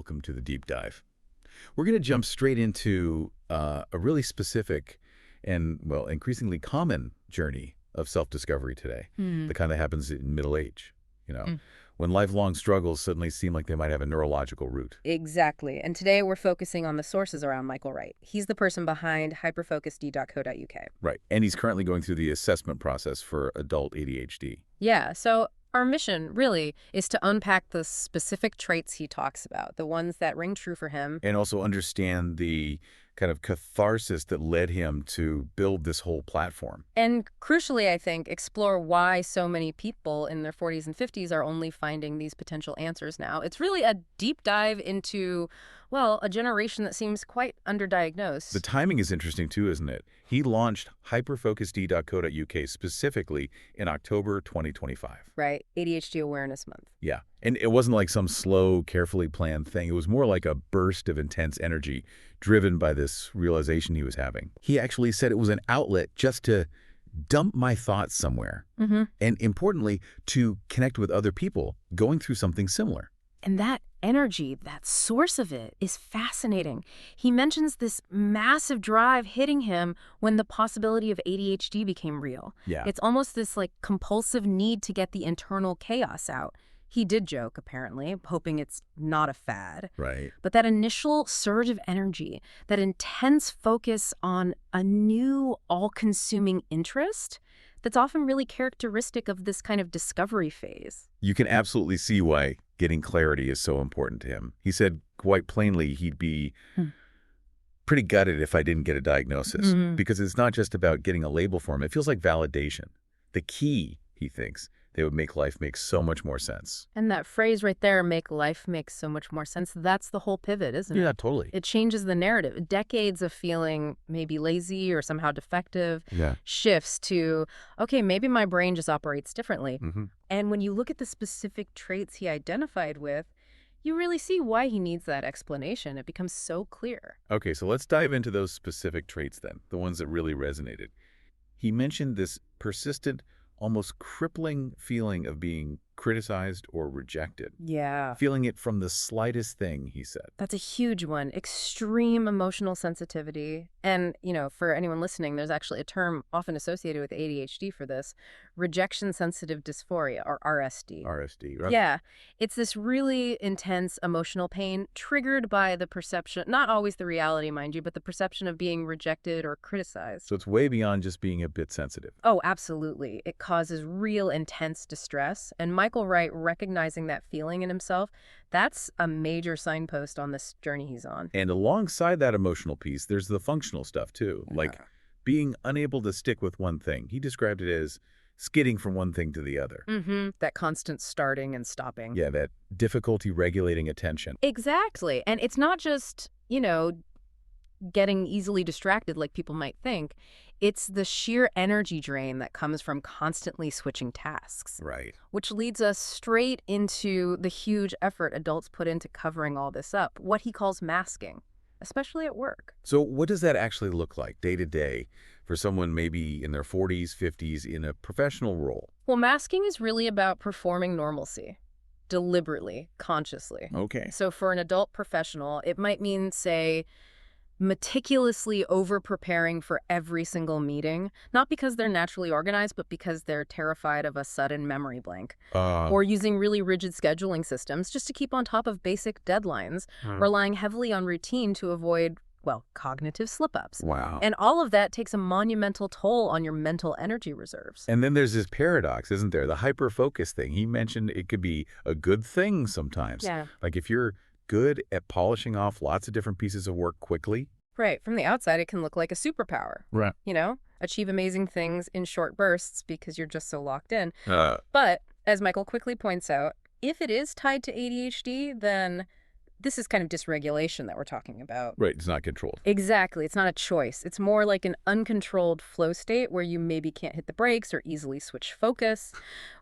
welcome to the deep dive. We're going to jump straight into a really specific and, well, increasingly common journey of self-discovery today, the kind that happens in middle age, when lifelong struggles suddenly seem like they might have a neurological root. Exactly. And today we're focusing on the sources around Michael Wright. He's the person behind HYPERFOCUSED.Co.uk. Right. And he's currently going through the assessment process for adult ADHD. Yeah, so our mission, really, is to unpack the specific traits he talks about, the ones that ring true for him. And also understand the kind of catharsis that led him to build this whole platform. And crucially, I think, explore why so many people in their 40s and 50s are only finding these potential answers now. It's really a deep dive into, well, a generation that seems quite underdiagnosed. The timing is interesting too, isn't it? He launched HYPERFOCUSED.Co.uk specifically in October 2025. Right, ADHD Awareness Month. Yeah, and it wasn't like some slow, carefully planned thing. It was more like a burst of intense energy driven by this realization he was having. He actually said it was an outlet just to dump my thoughts somewhere. And importantly, to connect with other people going through something similar. And that energy, that source of it, is fascinating. He mentions this massive drive hitting him when the possibility of ADHD became real. Yeah. It's almost this compulsive need to get the internal chaos out. He did joke, apparently, hoping it's not a fad. Right. But that initial surge of energy, that intense focus on a new, all-consuming interest, that's often really characteristic of this kind of discovery phase. You can absolutely see why getting clarity is so important to him. He said quite plainly he'd be pretty gutted if I didn't get a diagnosis, because it's not just about getting a label for him. It feels like validation. The key, he thinks, they would make life make so much more sense. And that phrase right there, make life make so much more sense, that's the whole pivot, isn't it? Yeah, totally. It changes the narrative. Decades of feeling maybe lazy or somehow defective shifts to, okay, maybe my brain just operates differently. And when you look at the specific traits he identified with, you really see why he needs that explanation. It becomes so clear. Okay, so let's dive into those specific traits then, the ones that really resonated. He mentioned this persistent, almost crippling feeling of being criticized or rejected. Yeah. Feeling it from the slightest thing, he said. That's a huge one. Extreme emotional sensitivity. And, for anyone listening, there's actually a term often associated with ADHD for this, rejection-sensitive dysphoria, or RSD. RSD, right? Yeah. It's this really intense emotional pain triggered by the perception, not always the reality, mind you, but the perception of being rejected or criticized. So it's way beyond just being a bit sensitive. Oh, absolutely. It causes real intense distress. And Michael Wright, recognizing that feeling in himself, that's a major signpost on this journey he's on. And alongside that emotional piece, there's the functional stuff too, like being unable to stick with one thing. He described it as skidding from one thing to the other. That constant starting and stopping. Yeah, that difficulty regulating attention. Exactly. And it's not just, getting easily distracted like people might think. It's the sheer energy drain that comes from constantly switching tasks. Right. Which leads us straight into the huge effort adults put into covering all this up, what he calls masking, especially at work. So what does that actually look like day to day for someone maybe in their 40s, 50s in a professional role? Well, masking is really about performing normalcy, deliberately, consciously. Okay. So for an adult professional, it might mean, say, meticulously over-preparing for every single meeting, not because they're naturally organized, but because they're terrified of a sudden memory blank. Or using really rigid scheduling systems just to keep on top of basic deadlines, relying heavily on routine to avoid, cognitive slip-ups. Wow. And all of that takes a monumental toll on your mental energy reserves. And then there's this paradox, isn't there? The hyper-focus thing. He mentioned it could be a good thing sometimes. Yeah. Like if you're good at polishing off lots of different pieces of work quickly. Right. From the outside, it can look like a superpower. Right. Achieve amazing things in short bursts because you're just so locked in. But, as Michael quickly points out, if it is tied to ADHD, then this is kind of dysregulation that we're talking about. Right. It's not controlled. Exactly. It's not a choice. It's more like an uncontrolled flow state where you maybe can't hit the brakes or easily switch focus,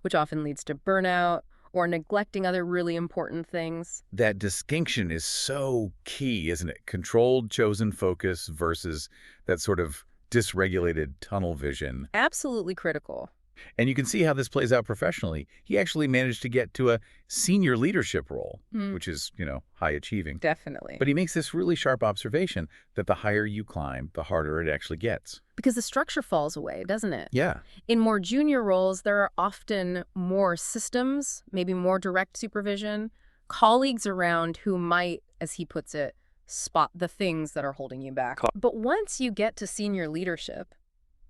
which often leads to burnout or neglecting other really important things. That distinction is so key, isn't it? Controlled, chosen focus versus that sort of dysregulated tunnel vision. Absolutely critical. And you can see how this plays out professionally. He actually managed to get to a senior leadership role, which is, high achieving. Definitely. But he makes this really sharp observation that the higher you climb, the harder it actually gets. Because the structure falls away, doesn't it? Yeah. In more junior roles, there are often more systems, maybe more direct supervision, colleagues around who might, as he puts it, spot the things that are holding you back. But once you get to senior leadership,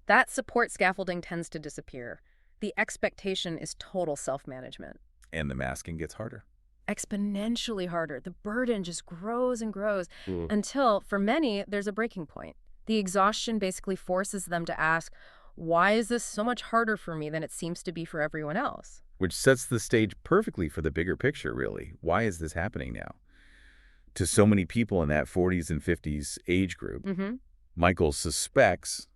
that support scaffolding tends to disappear. The expectation is total self-management. And the masking gets harder. Exponentially harder. The burden just grows and grows until, for many, there's a breaking point. The exhaustion basically forces them to ask, why is this so much harder for me than it seems to be for everyone else? Which sets the stage perfectly for the bigger picture, really. Why is this happening now? To so many people in that 40s and 50s age group, Michael suspects,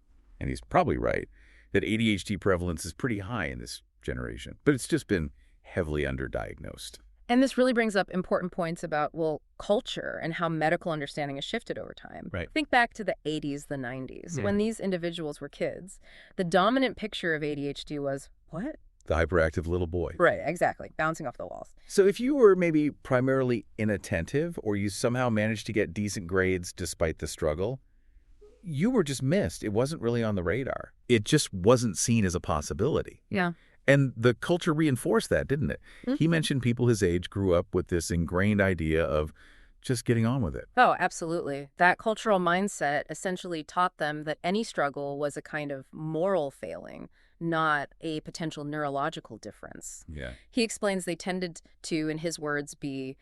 and he's probably right, that ADHD prevalence is pretty high in this generation, but it's just been heavily underdiagnosed. And this really brings up important points about, culture and how medical understanding has shifted over time. Right. Think back to the 80s, the 90s. When these individuals were kids, the dominant picture of ADHD was, what? The hyperactive little boy. Right, exactly. Bouncing off the walls. So if you were maybe primarily inattentive or you somehow managed to get decent grades despite the struggle, you were just missed. It wasn't really on the radar. It just wasn't seen as a possibility. Yeah. And the culture reinforced that, didn't it? He mentioned people his age grew up with this ingrained idea of just getting on with it. Oh, absolutely. That cultural mindset essentially taught them that any struggle was a kind of moral failing, not a potential neurological difference. Yeah. He explains they tended to, in his words, be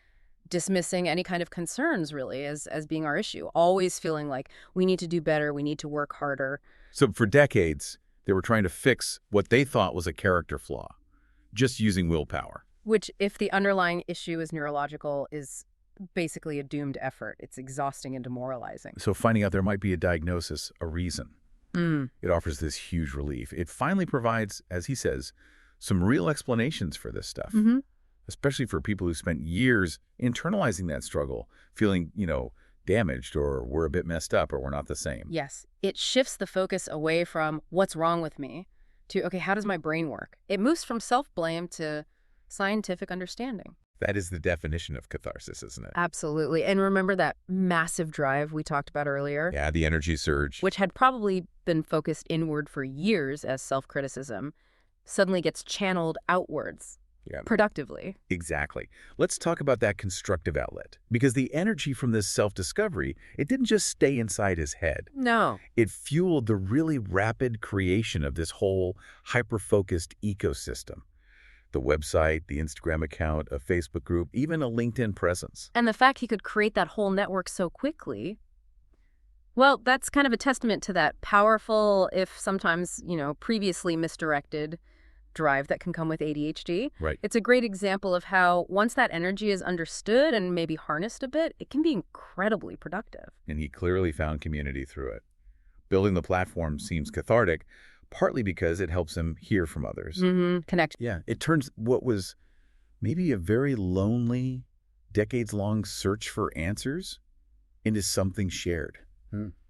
dismissing any kind of concerns, really, as being our issue, always feeling like we need to do better, we need to work harder. So for decades, they were trying to fix what they thought was a character flaw, just using willpower. Which, if the underlying issue is neurological, is basically a doomed effort. It's exhausting and demoralizing. So finding out there might be a diagnosis, a reason, it offers this huge relief. It finally provides, as he says, some real explanations for this stuff, especially for people who spent years internalizing that struggle, feeling, damaged or we're a bit messed up or we're not the same. Yes. It shifts the focus away from what's wrong with me to, okay, how does my brain work? It moves from self-blame to scientific understanding. That is the definition of catharsis, isn't it? Absolutely. And remember that massive drive we talked about earlier? Yeah, the energy surge. Which had probably been focused inward for years as self-criticism, suddenly gets channeled outwards. Yeah. Productively. Exactly. Let's talk about that constructive outlet. Because the energy from this self-discovery, it didn't just stay inside his head. No. It fueled the really rapid creation of this whole hyper-focused ecosystem. The website, the Instagram account, a Facebook group, even a LinkedIn presence. And the fact he could create that whole network so quickly, well, that's kind of a testament to that powerful, if sometimes, previously misdirected drive that can come with ADHD. Right. It's a great example of how once that energy is understood and maybe harnessed a bit, it can be incredibly productive. And he clearly found community through it. Building the platform seems cathartic, partly because it helps him hear from others. Connect. Yeah, it turns what was maybe a very lonely, decades-long search for answers into something shared,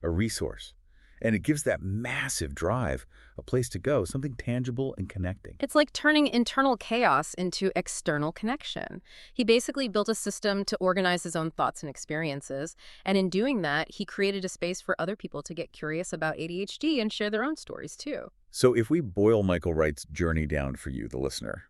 a resource. And it gives that massive drive a place to go, something tangible and connecting. It's like turning internal chaos into external connection. He basically built a system to organize his own thoughts and experiences. And in doing that, he created a space for other people to get curious about ADHD and share their own stories, too. So if we boil Michael Wright's journey down for you, the listener,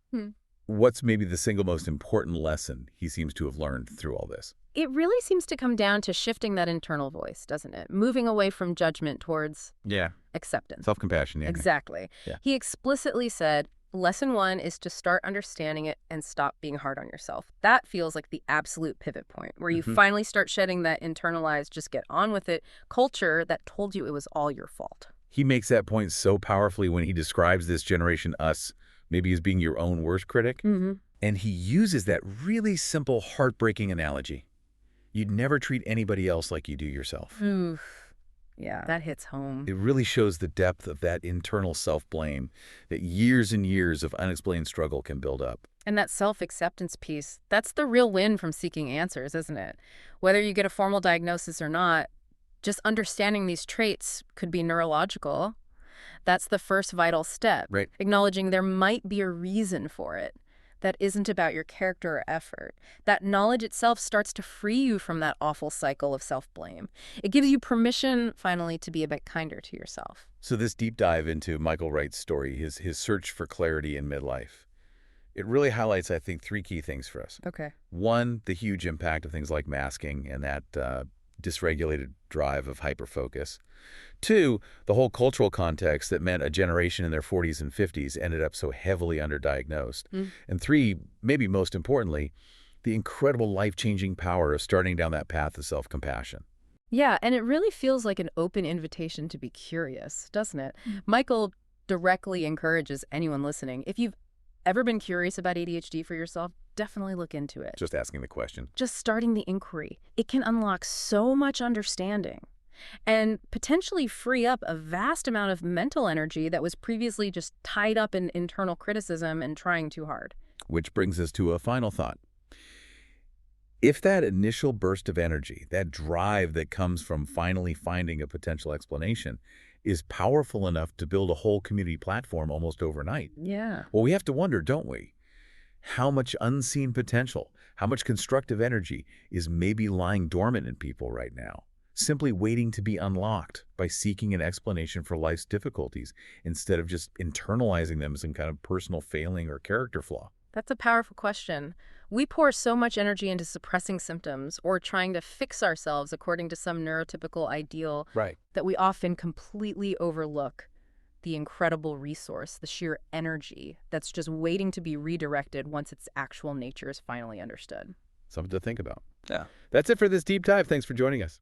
what's maybe the single most important lesson he seems to have learned through all this? It really seems to come down to shifting that internal voice, doesn't it? Moving away from judgment towards acceptance. Self-compassion, yeah. Exactly. Yeah. He explicitly said, lesson 1 is to start understanding it and stop being hard on yourself. That feels like the absolute pivot point, where you finally start shedding that internalized, just get on with it culture that told you it was all your fault. He makes that point so powerfully when he describes this generation, us, maybe as being your own worst critic. And he uses that really simple, heartbreaking analogy. You'd never treat anybody else like you do yourself. Oof. Yeah, that hits home. It really shows the depth of that internal self-blame that years and years of unexplained struggle can build up. And that self-acceptance piece, that's the real win from seeking answers, isn't it? Whether you get a formal diagnosis or not, just understanding these traits could be neurological. That's the first vital step. Right. Acknowledging there might be a reason for it that isn't about your character or effort. That knowledge itself starts to free you from that awful cycle of self-blame. It gives you permission, finally, to be a bit kinder to yourself. So this deep dive into Michael Wright's story, his search for clarity in midlife, it really highlights, I think, three key things for us. Okay. One, the huge impact of things like masking and that dysregulated drive of hyperfocus. Two, the whole cultural context that meant a generation in their 40s and 50s ended up so heavily underdiagnosed. And three, maybe most importantly, the incredible life-changing power of starting down that path of self-compassion. Yeah, and it really feels like an open invitation to be curious, doesn't it? Michael directly encourages anyone listening. If you've ever been curious about ADHD for yourself, definitely look into it. Just asking the question. Just starting the inquiry. It can unlock so much understanding and potentially free up a vast amount of mental energy that was previously just tied up in internal criticism and trying too hard. Which brings us to a final thought. If that initial burst of energy, that drive that comes from finally finding a potential explanation, is powerful enough to build a whole community platform almost overnight, Yeah. well, we have to wonder, don't we? How much unseen potential, how much constructive energy is maybe lying dormant in people right now, simply waiting to be unlocked by seeking an explanation for life's difficulties instead of just internalizing them as some kind of personal failing or character flaw. That's a powerful question. We pour so much energy into suppressing symptoms or trying to fix ourselves according to some neurotypical ideal Right. that we often completely overlook the incredible resource, the sheer energy that's just waiting to be redirected once its actual nature is finally understood. Something to think about. Yeah. That's it for this deep dive. Thanks for joining us.